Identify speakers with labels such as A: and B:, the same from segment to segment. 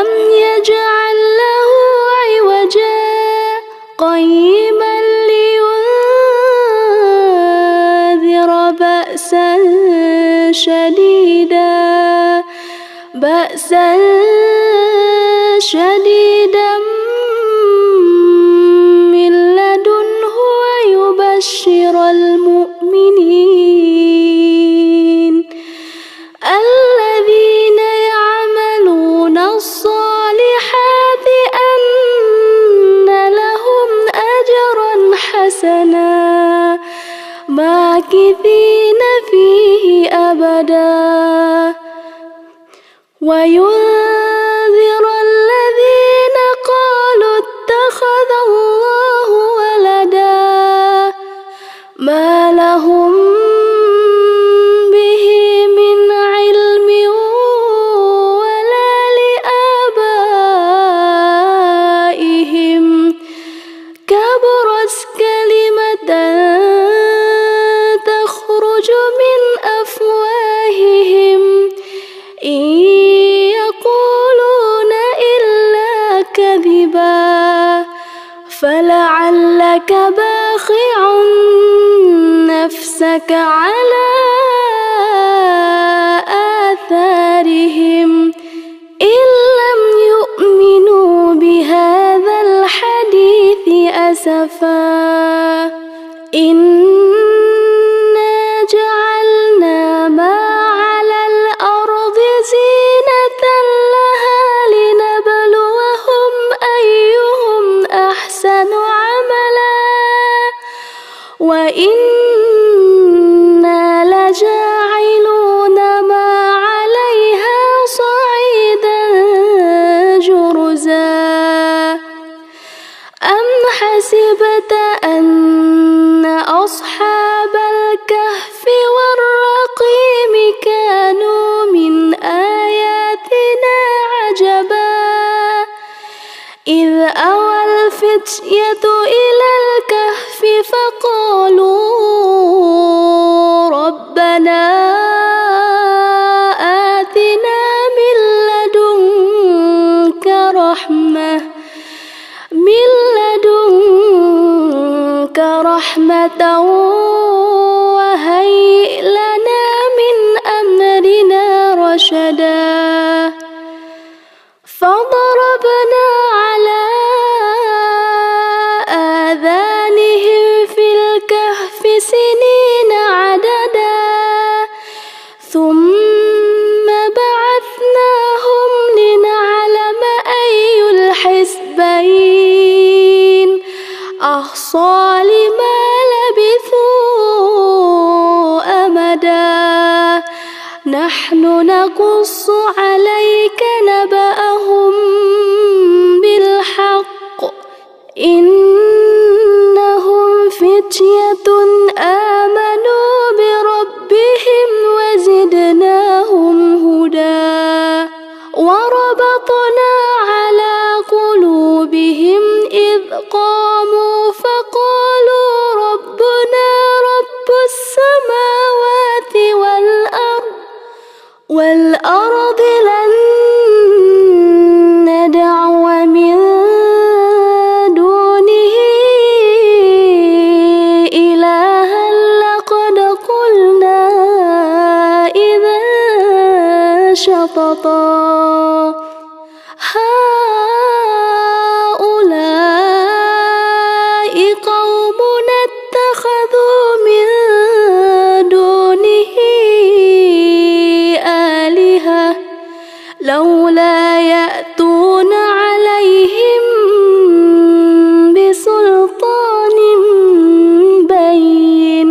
A: ولم يجعل له عوجا قيما لينذر بأسا شديدا من لدنه ويبشر المؤمنين الذين يعملون الصالحات أن لهم أجرا حسنا ماكثين فيه أبدا وينذر الذين قالوا اتخذ الله ولدا ما لهم به من علم ولا لآبائهم كبرت كلمة تخرج من أفواههم إن يقولون إلا كذبا فلعلك باخع نفسك على آثارهم إن لم يؤمنوا بهذا الحديث أسفا إنا جعلنا ما على الأرض زينة لها لنبلوهم أيهم أحسن عملا وإنا لجاعلون ما عليها صعيدا جرزا أم حسبت أن أصحاب الكهف والرقيم كانوا من آياتنا عجبا إذ أوى الفتية إلى الكهف فقالوا ربنا آتنا من لدنك رحمة وهيئ لنا من أمرنا رشدا فضربنا على آذانهم في الكهف سنين عددا ثم بعثناهم لنعلم أي الحزبين أحصى لما لبثوا أمدا نحن نقص عليك نبأهم بالحق إنهم فتية آمنوا بربهم وزدناهم هدى وربطنا على قلوبهم إذ قاموا فقالوا ربنا رب السماوات والأرض لن ندعو من دونه إلها لقد قلنا إذا شططا هؤلاء قومنا اتخذوا من دونه آلهة لولا يأتون عليهم بسلطان بين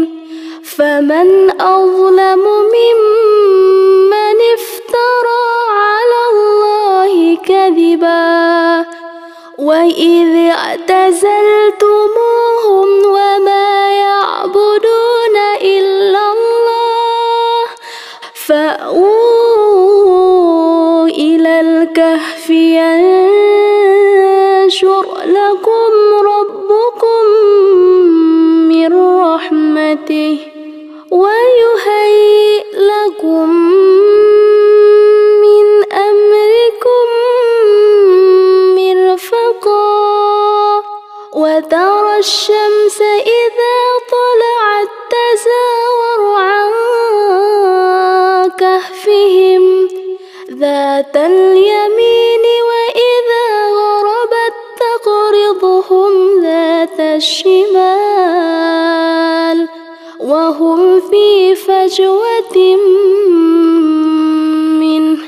A: فمن أظلم ممن افترى على الله كذبا وإذ اعتزلتموهم وما يعبدون إلا الله فأووا إلى الكهف ينشر لكم ربكم من رحمته ويهيئ لكم من أمركم الشمس إذا طلعت تزاور عن كهفهم ذات اليمين وإذا غربت تقرضهم ذات الشمال وهم في فجوة منه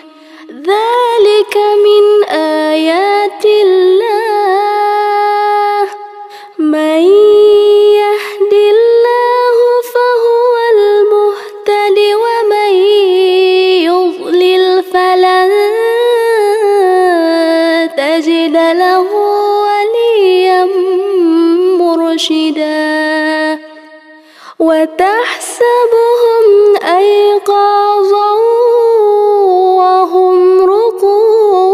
A: ذلك من آيات الله من يهد الله فهو المهتد ومن يضلل فلن تجد له وليا مرشدا وتحسبهم أيقاظا وهم رقود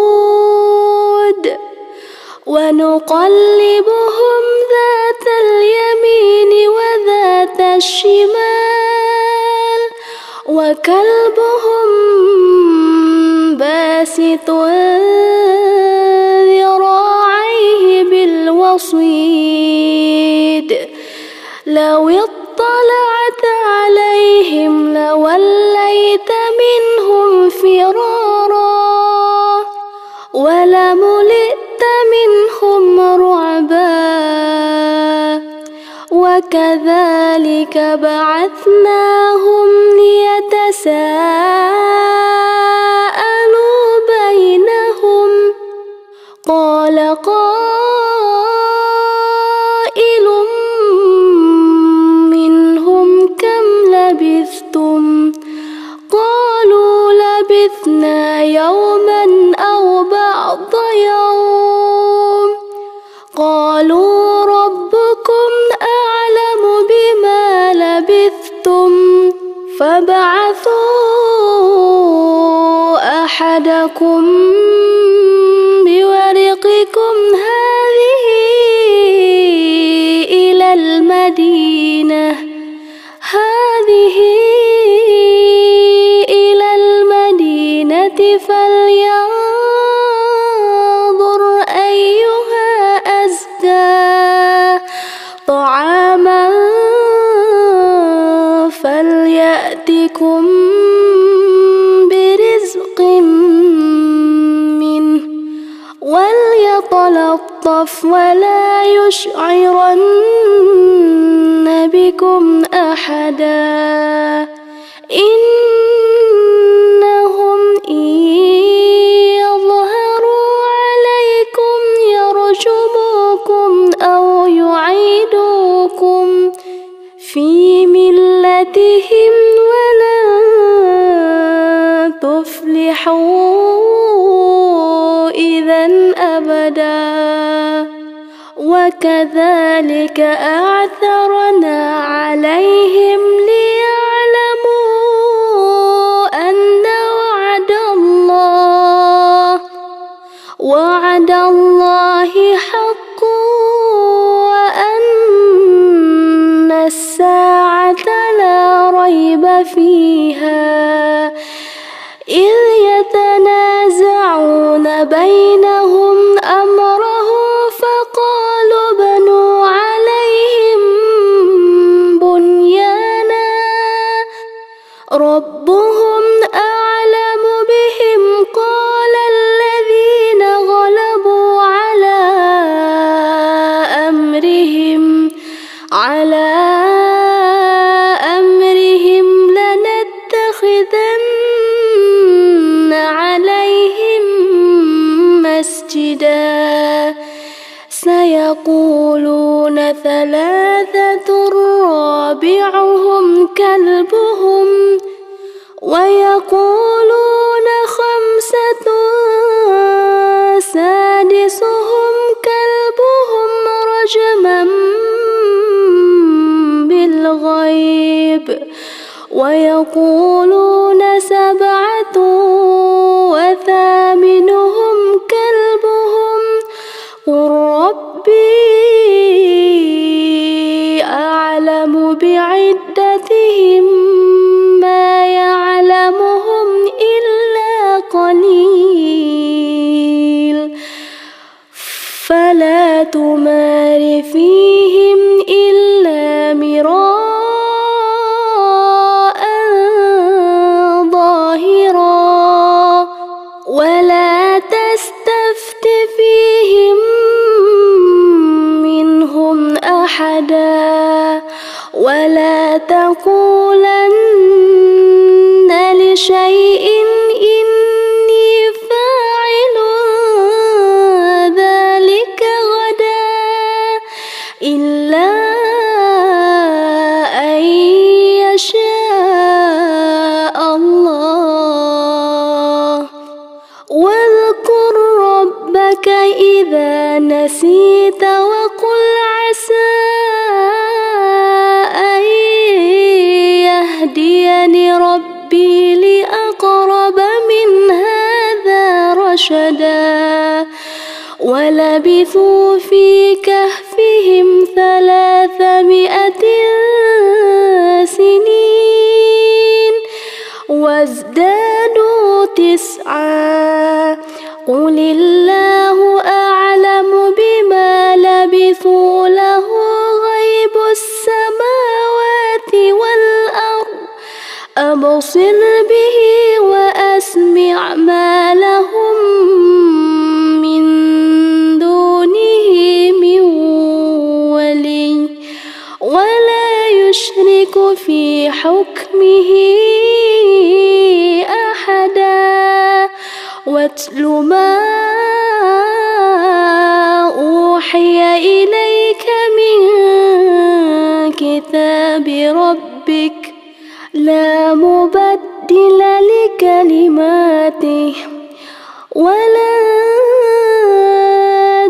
A: ونقلبهم ذات اليمين وذات الشمال وكلبهم باسط ذراعيه بالوصيد لو اطلعت عليهم لوليت منهم فرارا ولملئت منهم رعبا وكذلك بعثناهم ليتساءلوا بينهم قال قائل منهم كم لبثتم قالوا لبثنا يوما أو بعض يوم قالوا ربكم أعلم بما لبثتم فابعثوا أحدكم بورقكم هذه إلى المدينة فلينظر أيها أزكى طعاما فليأتكم برزق منه وليتلطف ولا يشعرن بكم أحدا إنهم إن يظهروا عليكم يرجموكم أو يعيدوكم في ملتهم ولن تفلحوا إذا أبدا وكذلك أعثرنا عليهم ليعلموا أن وعد الله حق وأن الساعة لا ريب فيها إذ يتنازعون بينهم أمرهم فقالوا بنوا عليهم بنيانا ربهم أعلم بهم قال الذين غلبوا على أمرهم لنتخذن عليهم مسجدا سيقولون ثلاثة رابعهم كلبهم ويقولون خمسة سادسهم كلبهم رجما بالغيب ويقولون سبعة وثامنهم كلبهم قل ربي أعلم بعدتهم ما يعلمهم إلا قليل فلا تمار فيهم إلا ولا تقولن لشيء إني فاعل ذلك غدا إلا أن يشاء الله. واذكر ربك إذا نسيت وقل عسى أن يهديني ربي لأقرب من هذا رشدا. ولبثوا في كهفهم 300 سنين وازدادوا 9. قل الله أعلم بما لبثوا له غيب السماوات والأرض أبصر به وأسمع ما لهم من دونه من ولي ولا يشرك في حكمه أحدا. واتل ما أوحي إليك من كتاب ربك لا مبدل لكلماته ولن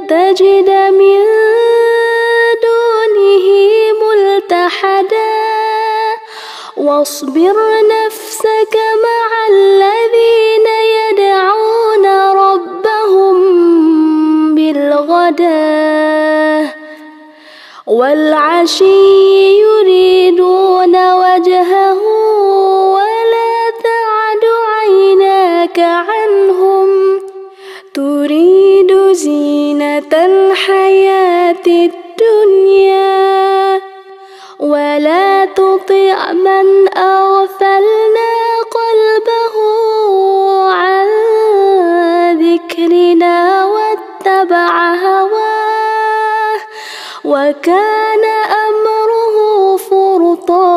A: تجد من دونه ملتحدا. واصبر نفسك مع الذين يدعون ربهم بالغداة والعشي يريدون وجهه ولا تعد عيناك عنهم تريد زينة الحياة الدنيا. ولا تطع من أغفلنا قلبه عن ذكرنا واتبع هواه وكان أمره فرطا.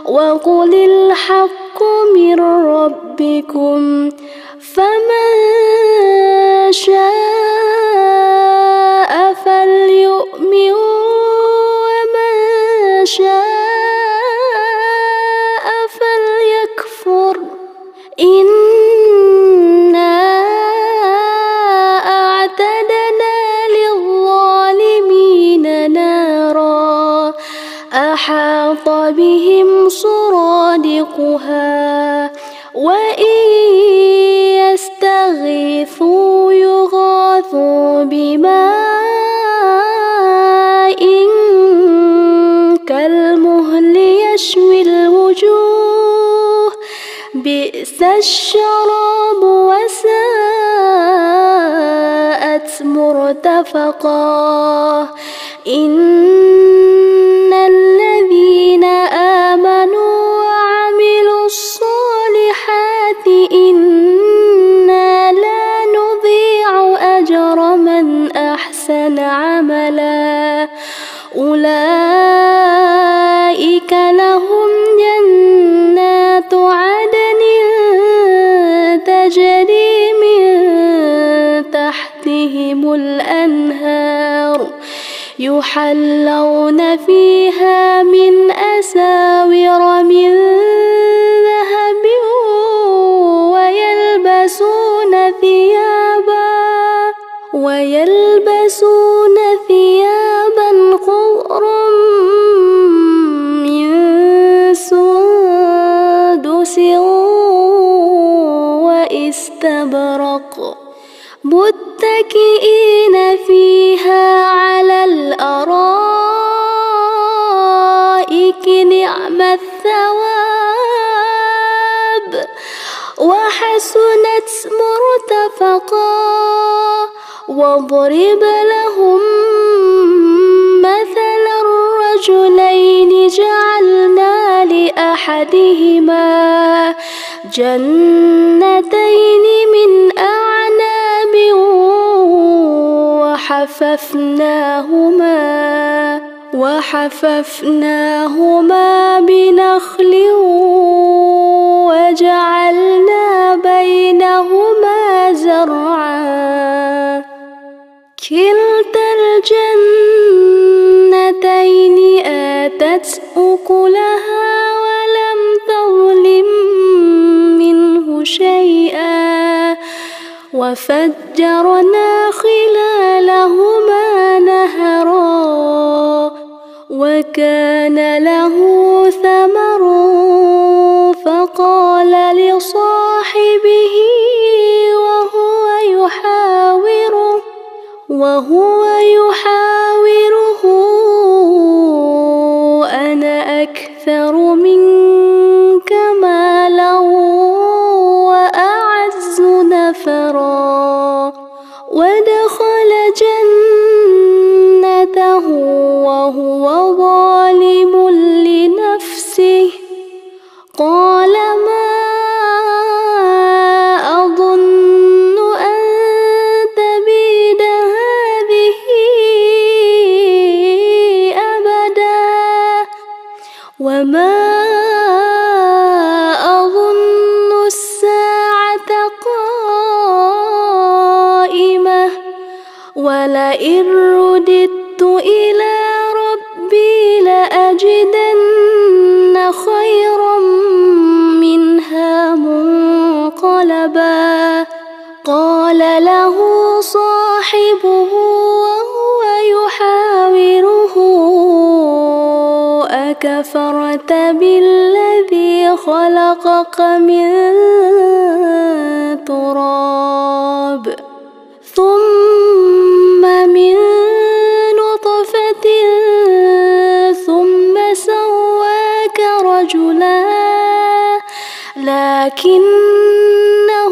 A: وقل الحق من ربكم فمن شاء فليؤمن ومن شاء فليكفر. إنا أعتدنا للظالمين نارا أحاط بهم سرادقها وإن يستغيثوا يغاثوا بماء كالمهل يشوي الوجوه بئس الشراب وساءت مرتفقا. إن الذين آمنوا وعملوا الصالحات إنا لا نضيع أجر من أحسن عملا. أولئك لهم جنات عدن تجري من تحتهم الأنهار يحلون فيها من أساور من ذهب ويلبسون ثيابا خضرا من سندس واستبرق متكئين فيها على الأرائك نعم الثواب وحسنت مرتفقا. واضرب لهم مثلا الرجلين جعلنا لأحدهما جنتين من أعناب وحففناهما وحففناهما بنخل وجعلنا بينهما زرعا كلتا الجنتين آتت أكلها ولم تظلم منه شيئا وفجرنا خلالهما نهرا وكان له ثمر فقال لصاحبه وهو يحاوره أنا أكثر منك مالا وأعز نفرا ودخل جنته وهو ظالم لنفسه قال ما أظن أن تبيد هذه أبدا وما أظن الساعة قائمة ولئن رددت إلى ربي لأجدن خيرا منها منقلبا قال له صاحبه وهو يحاوره أكفرت بالذي خلقك من تراب ثم من نطفة ثم سواك رجلا لكن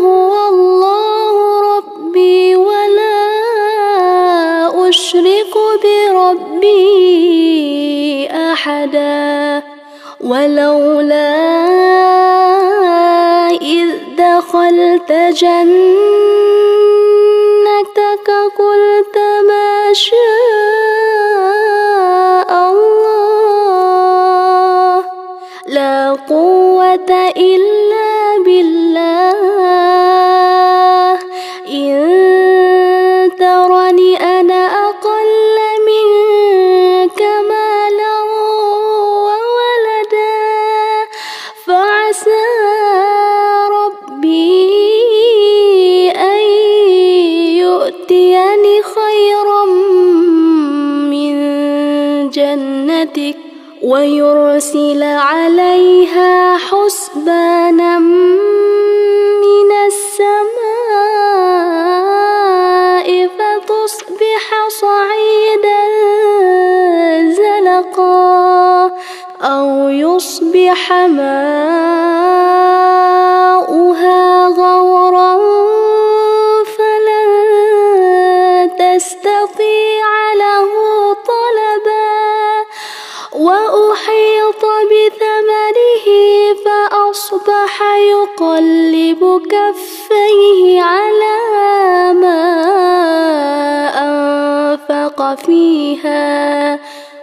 A: هو الله ربي ولا أشرك بربي أحدا ولولا إذ دخلت جنتك قلت ما شاء الله لا قوة إلا بالله إن ترني أنا أقل منك مالا وولدا فعسى ربي أن يؤتيني خيرا من جنتك ويرسل عليها حسبانا من السماء فتصبح صعيدا زلقا أو يصبح ماؤها غورا فلن تستطيع له طلبا وأحيط بثمره فأصبح يقلب كفيه على ما أنفق فيها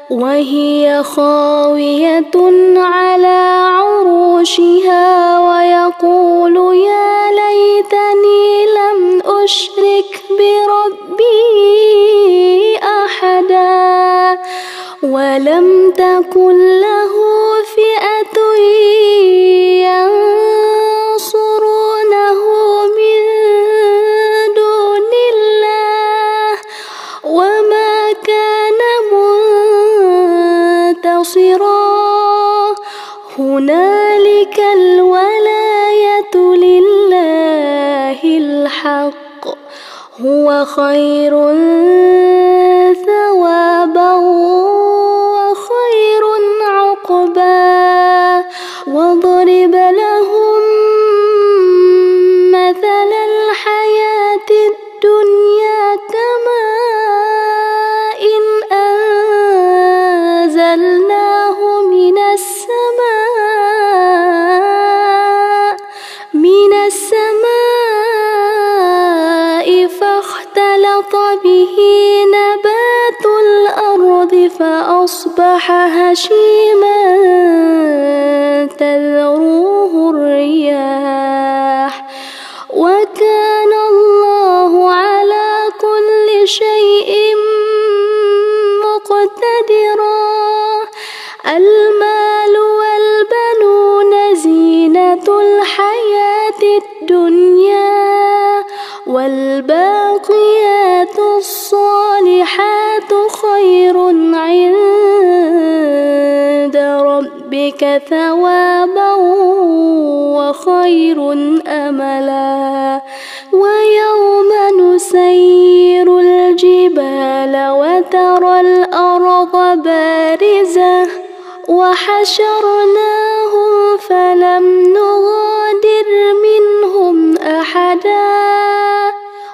A: وهي خاوية على عروشها ويقول يا ليتني لم أشرك بربي أحدا ولم تكن له فئة ينصرونه من دون الله وما كان منتصرا هنالك الولاية لله الحق هو خير ثوابا وخير عقبا واضرب لهم مثل الحياة الدنيا كماء أنزلناه من السماء فاختلط به نبات الأرض فأصبح هشيما تذروه الرياح وكان الله على كل شيء مقتدرا. المال والبنون زينة الحياة الدنيا والباقيات الصالحات خير عند ربك ثوابا وخير أملا. ويوم نسير الجبال وترى الأرض بارزة وحشرناهم فلم نغادر منهم أحدا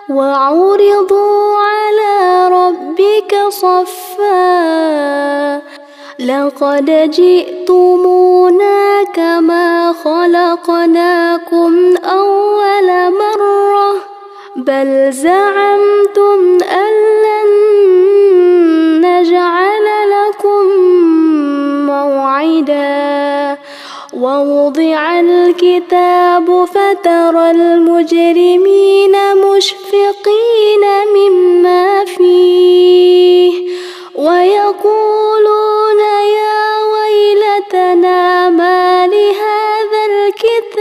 A: وعرضوا على ربك صفا لقد جئتمونا كما خلقناكم أول مرة بل زعمتم أن لن نجعل لكم موعدا. ووضع الكتاب فترى المجرمين مشفقين مما فيه ويقولون يا ويلتنا ما لهذا الكتاب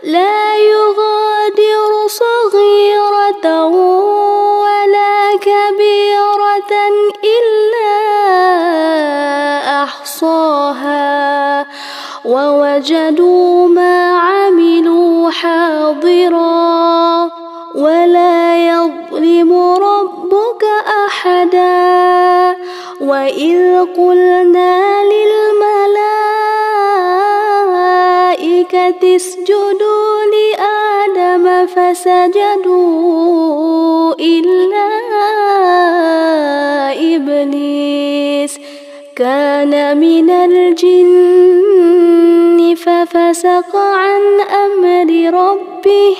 A: لا يغادر صغيرة ولا كبيرة إلا أحصاها ووجدوا ما عملوا حاضرا ولا يظلم ربك أحدا. وإذ قلنا للملائكة اسجدوا لآدم فسجدوا إلا إبليس كان من الجن ففسق عن أمر ربه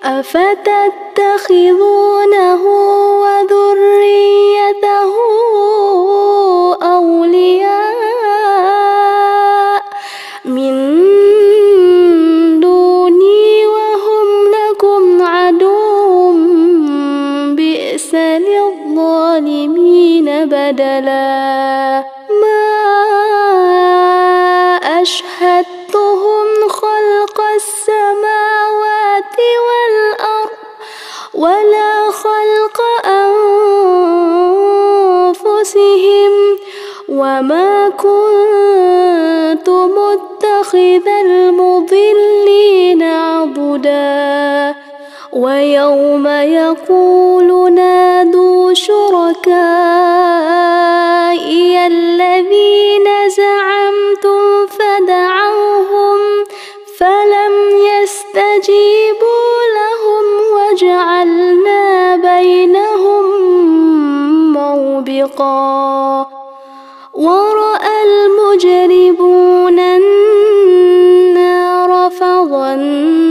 A: أفتتخذونه وذريته أولياء من دوني وهم لكم عدو بئس للظالمين بدلا. ما أشهدتهم خلق السماوات والأرض ولا خلق أنفسهم وما كنت متخذ المضلين عضدا. ويوم يقول نادوا شركائي الذين زعمتم فدعوهم فلم يستجيبوا لهم وجعلنا بينهم موبقا. ورأى المجرمون النار فظنوا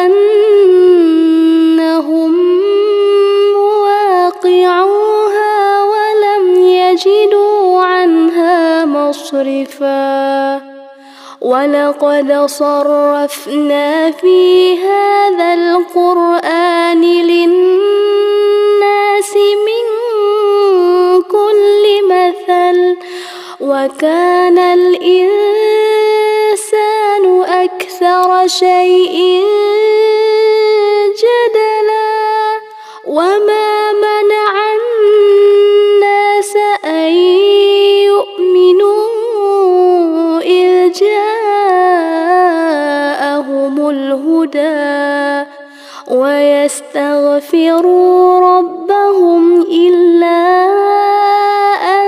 A: أنهم مواقعوها ولم يجدوا عنها مصرفا. ولقد صرفنا في هذا القرآن للناس من كل مثل وكان الإنسان أكثر شيء جدلا. وما منع الناس أن يؤمنوا إذ جاءهم الهدى ويستغفروا ربهم إلا أن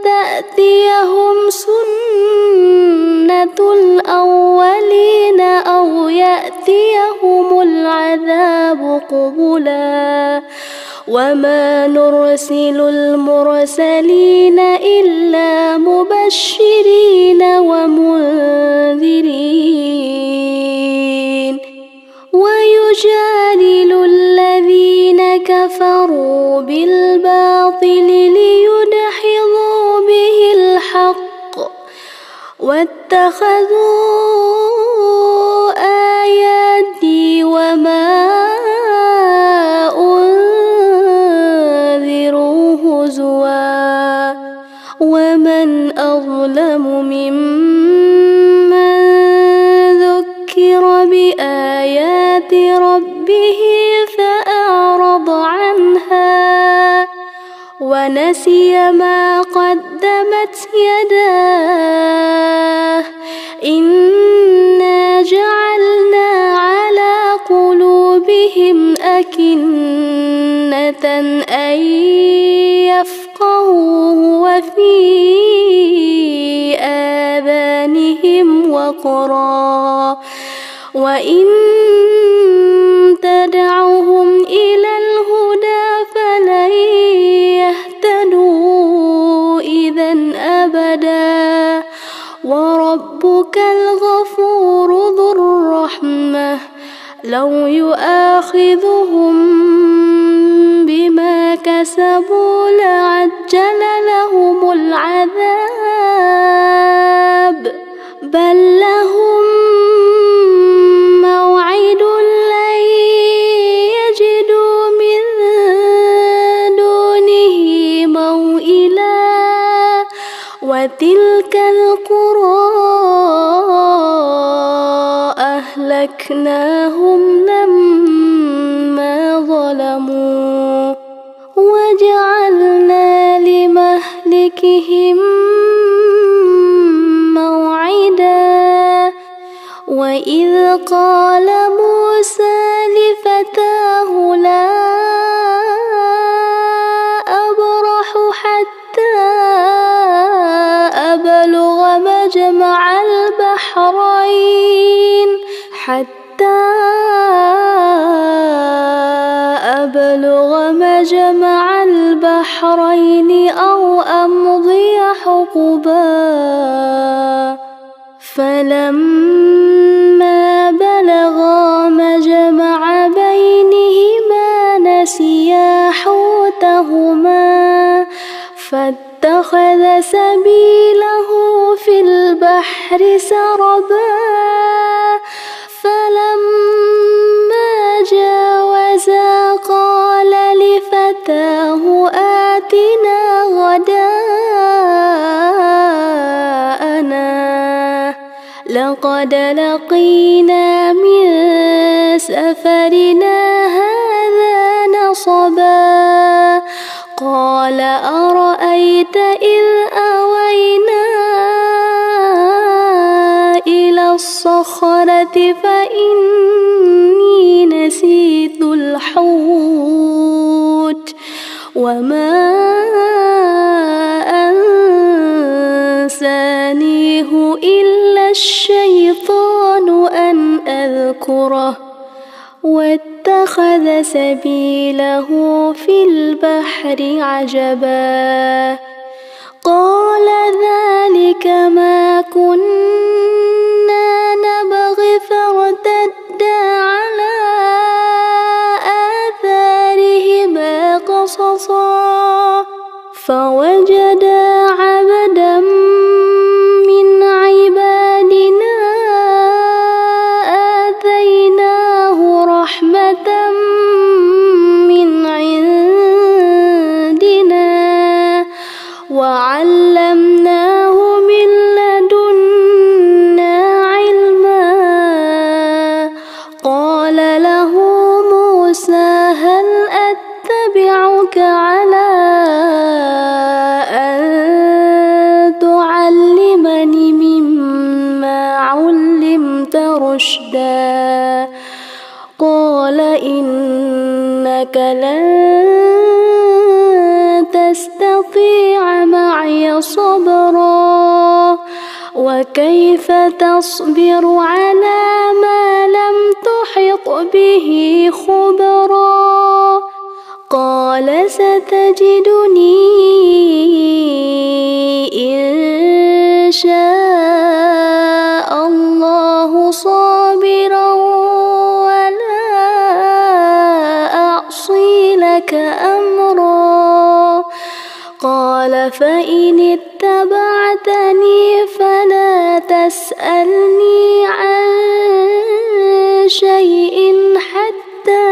A: تأتيهم سنة الأولين أو يأتيهم العذاب قبلا. وما نرسل المرسلين إلا مبشرين ومنذرين ويجادل الذين كفروا كفروا بالباطل ليدحضوا به الحق واتخذوا آياتي وما أنذروا هزوا ومن أظلم ممن ذكر بآيات ربه فأعرض عنها ونسي ما قدمت يداه إنا جعلنا على قلوبهم أكنة أن يفقهوه وفي آذانهم وقرا وإن تدعوهم إلى الهدى فلن يهتدوا إذا أبدا وربك الغفور ذو الرحمة لو يؤاخذهم بما كسبوا لعجل لهم العذاب بل لهم موعد لن يجدوا من دونه موئلا وتلك القرى أهلكناهم لما ظلموا وجعلنا لمهلكهم موعدا وإذ قال موسى لفتاه لا أبرح حتى أبلغ مجمع البحرين أو أمضي حقبا فلما بلغا مجمع بينهما نسيا حوتهما فاتخذ سبيله في البحر سربا فلما جاوزا قال لفتاه آتنا غداءنا لقد لقينا من سفرنا هذا نصبا قال أرأيت إذ أوينا إلى الصخرة فإني نسيت الحوت وما أنسانيه إلا الشيطان أن أذكره واتخذ سبيله في البحر عجبا قال ذلك ما كنا نبغي فارتدا على آثارهما قصصا فوجدا عبدا من عبادنا آتيناه رحمة من عندنا وعلمناه من لدنا علما قال له موسى هل أتبعك على أن تعلمني مما علمت رشدا قال إنك لن تستطيع معي صبرا وكيف تصبر على ما لم تحط به خبرا قال ستجدني إن شاء الله صابرا ولا أعصي لك قال فإن اتبعتني فلا تسألني عن شيء حتى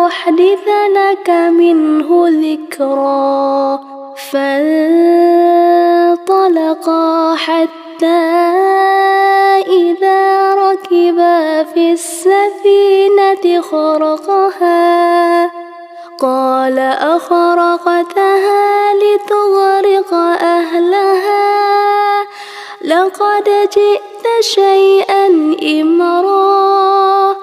A: أحدث لك منه ذكرا. فانطلقا حتى إذا ركبا في السفينة خرقها قال أخرقتها لتغرق أهلها لقد جئت شيئا إمرا.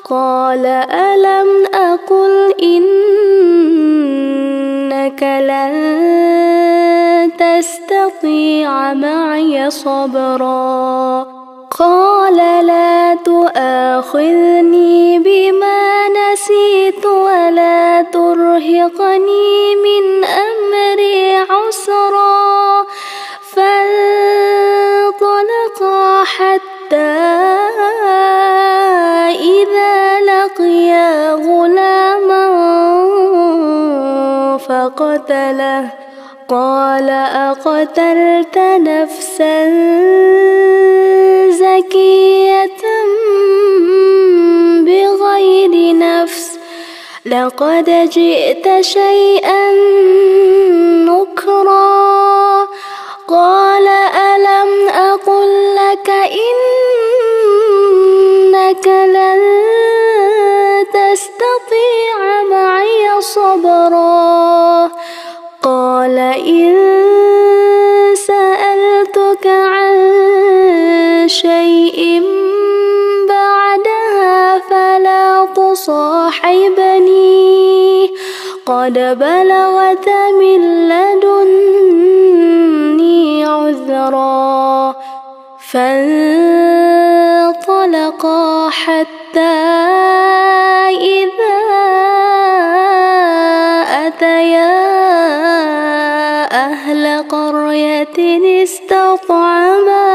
A: قال ألم أقل إنك لن تستطيع معي صبرا. قال لا تؤاخذني بما نسيت ولا ترهقني من أمري عسرا. فانطلقا حتى إذا لقيا غلاما فقتله قال أقتلت نفسا زكية بغير نفس لقد جئت شيئا نكرا. قال ألم أقل لك إنك لن تستطيع معي صبرا. قال إن سألتك عن شيء بعدها فلا تصاحبني قد بلغت من لدني عذرا. فانطلقا حتى إذا أتيا أهل قرية استطعما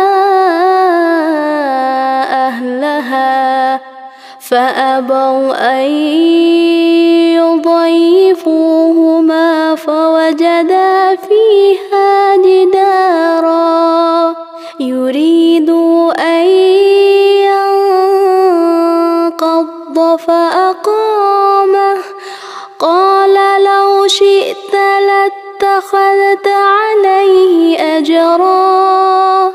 A: أهلها فأبوا أن يضيفوهما فوجدا فيها جدارا يريد أن ينقض فأقامه. قال لو شئت لاتخذت عليه أجرا.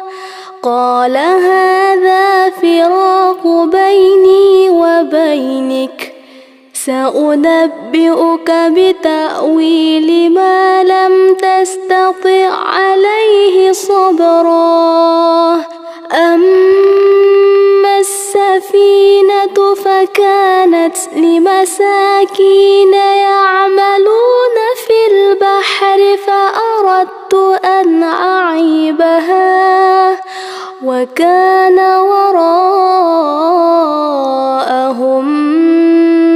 A: قال هذا فراق بيني وبينك سأنبئك بتأويل ما لم تستطع عليه صبرا. أما السفينة فكانت لمساكين يعملون في البحر فأردت أن أعيبها وكان وراءهم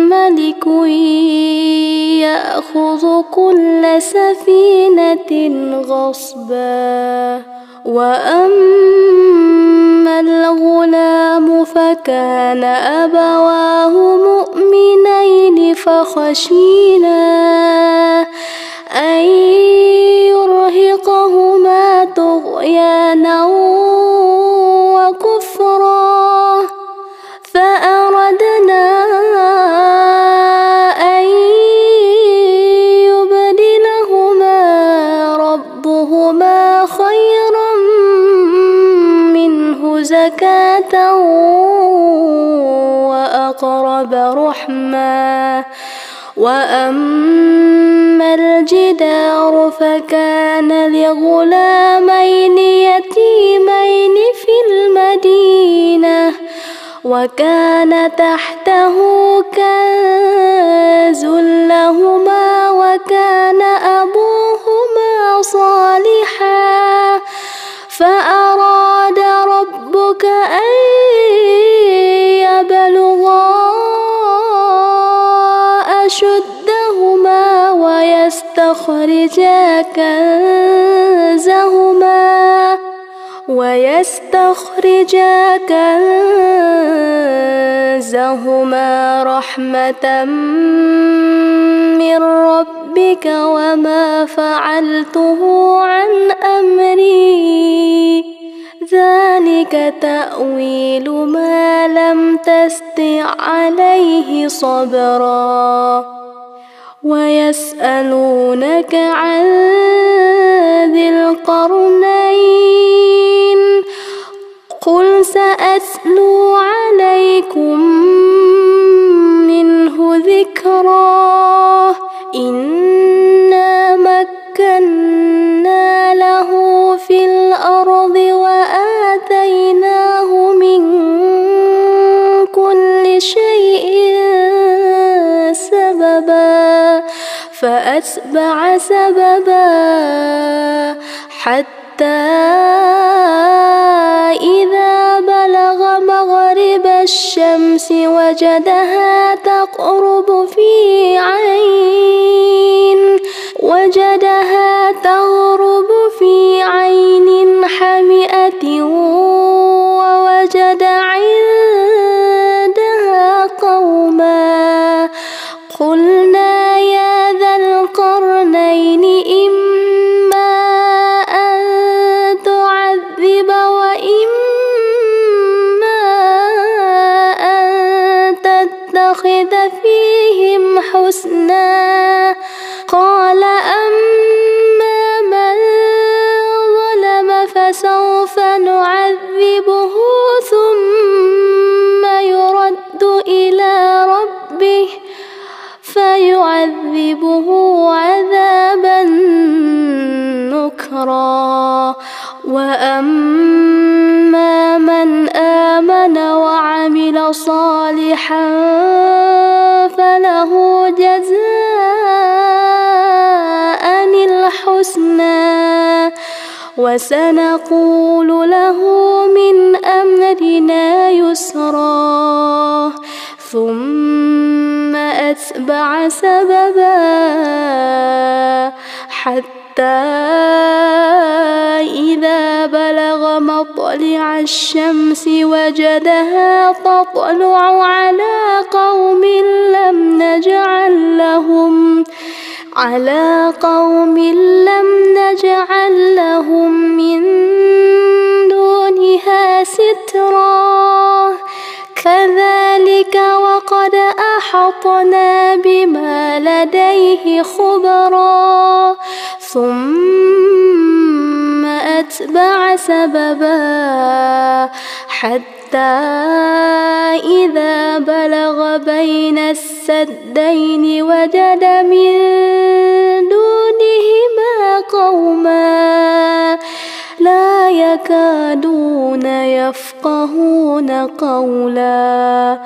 A: ملك يأخذ كل سفينة غصبا. وأما الغلام فكان أبواه مؤمنين فخشينا أن يرهقهما طغيانا وكفرا فأردنا أن يبدلهما ربهما خيرا منه زكاة وأقرب رحما. وأما الجدار فكان لغلامين يتيمين في المدينة وكان تحته كنز لهما وكان أبوهما صالحا فأراد ربك أن يبلغا أشدهما ويستخرجا كنزهما رحمة من ربك ربك وما فعلته عن أمري ذلك تأويل ما لم تستطع عليه صبرا ويسألونك عن ذي القرنين قل سأتلو عليكم منه ذكرا إنا مكنا له في الأرض وآتيناه من كل شيء سببا فأتبع سببا حتى إذا بلغ مغرب الشمس وجدها تغرب في عين حمئة ووجد عندها قوما قلنا يا ذا القرنين إما أن تعذب وإما أن تتخذ فيهم حسنا قال أما من ظلم فسوف نعذبه ثم يرد إلى ربه فيعذبه عذابا نكرا وأما من آمن وعمل صالحا فله جزاء الحسنى وسنقول له من أمرنا يسرا ثم أتبع سببا حتى إذا بلغ مطلع الشمس وجدها تطلع على قوم لم نجعل لهم من دونها سترا كذلك وقد أحطنا بما لديه خبرا ثم أتبع سببا حتى إذا بلغ بين السدين وجد من دونهما قوما لا يكادون يفقهون قولا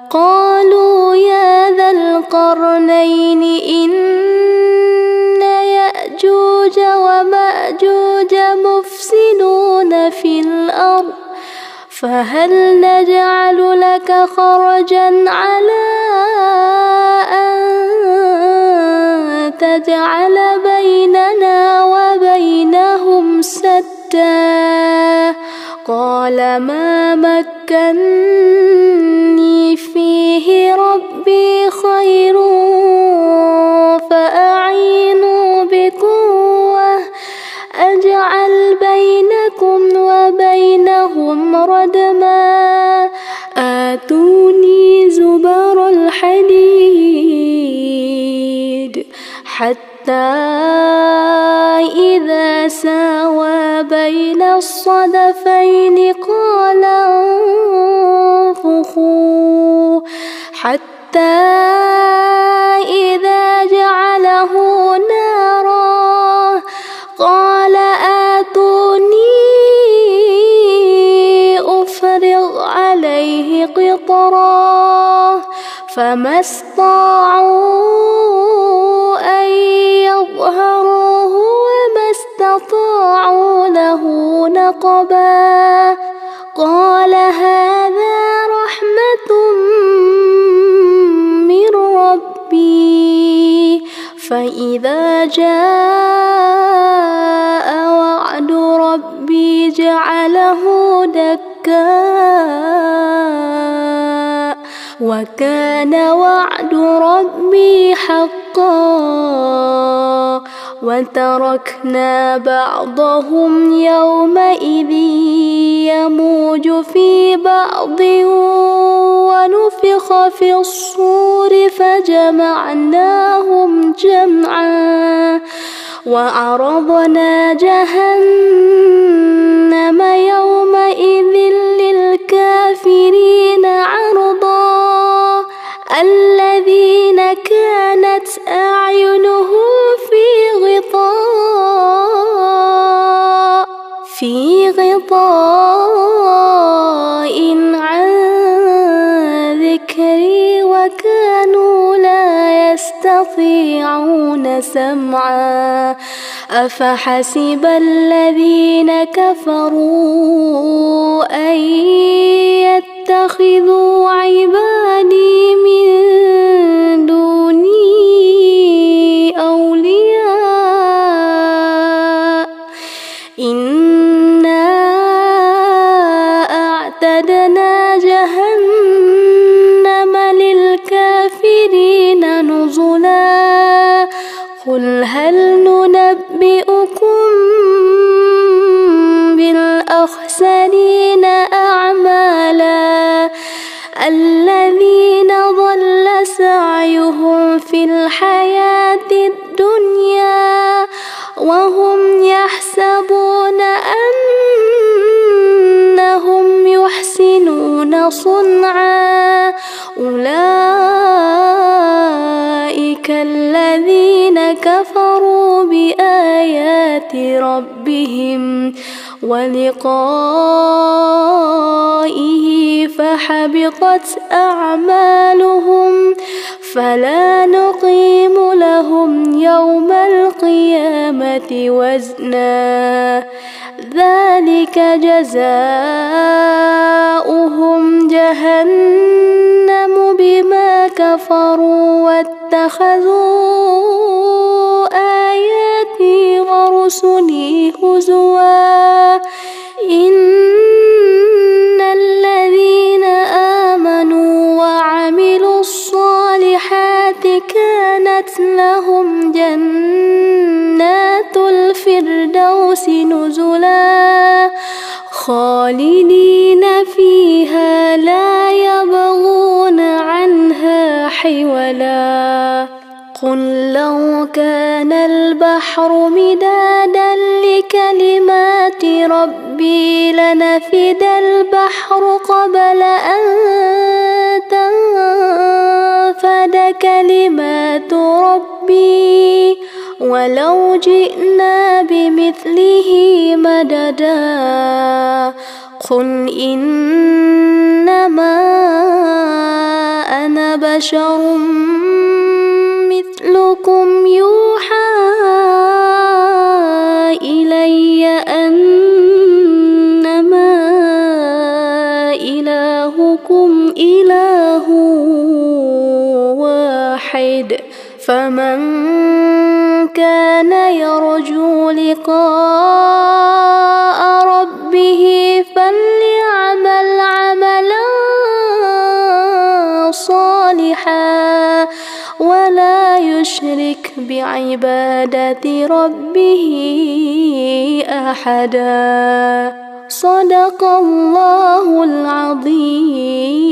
A: قالوا يا ذا القرنين إن يأجوج ومأجوج مفسدون في الأرض فهل نجعل لك خرجا على أن تجعل بيننا وبينهم سدا قال ما مكني فيه ربي خير فأعينوا بقوة أجعل بينكم وبينهم ردما آتوني زبر الحديد حتى إذا ساوى بين الصدفين قال انفخوا حتى إذا جعله نارا قال آتوني أفرغ عليه قطرا فما استطاعوا أن يظهروه وما استطاعوا له نقبا قال هذا رحمة من ربي فإذا جاء وعد ربي جعله دكا وكان وعد ربي حقا وتركنا بعضهم يومئذ يموج في بعض ونفخ في الصور فجمعناهم جمعا وعرضنا جهنم يومئذ للكافرين عرضا الذين كانت أعينهم في غطاء عن ذكري وكانوا لا يستطيعون سمعا أفحسب الذين كفروا أن يتخذوا عبادي من دوني أولياء إنا أعتدنا جهنم للكافرين نزلا قل هل ننبئكم بالأخسرين أعمالا الذين ضل سعيهم في الحياة الدنيا وهم يحسبون أنهم يحسنون صنعا أولئك الذين كفروا بآيات ربهم ولقائه فحبطت أعمالهم فلا نقيم لهم يوم القيامة وزنا ذلك جزاؤهم جهنم بما كفروا واتخذوا آياتي ورسلي هزوا إن الذين آمنوا وعملوا الصالحات كانت لهم جنات الفردوس نزلا خالدين فيها لا يبغون عنها حولا قل لو كان البحر مدادا لكلمات ربي لنفد البحر قبل أن تنفد كلمات ربي ولو جئنا بمثله مددا قل إنما أنا بشر مثلكم يوحى إلي أنما إلهكم إله واحد فمن كان يرجو لقاء ربه فليعمل عملا صالحا ولا يشرك بعبادة ربه أحدا صدق الله العظيم.